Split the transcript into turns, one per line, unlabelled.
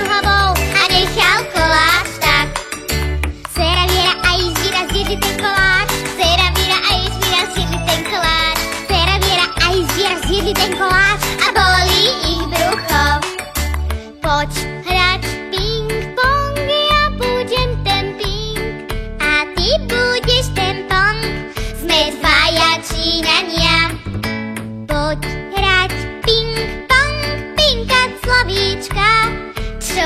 juhovou a nechal koláč tak. Sera Viera a Ježíra zjedli ten koláč. Sera Viera a Ježíra zjedli ten koláč. Sera Viera a Ježíra zjedli ten koláč a bolí ich brucho. Poď hrať ping-pong, ja budem ten ping a ty budeš ten pong. Sme dvaja Číňania. Poď hrať ping-pong, pinkať slovíčka, čo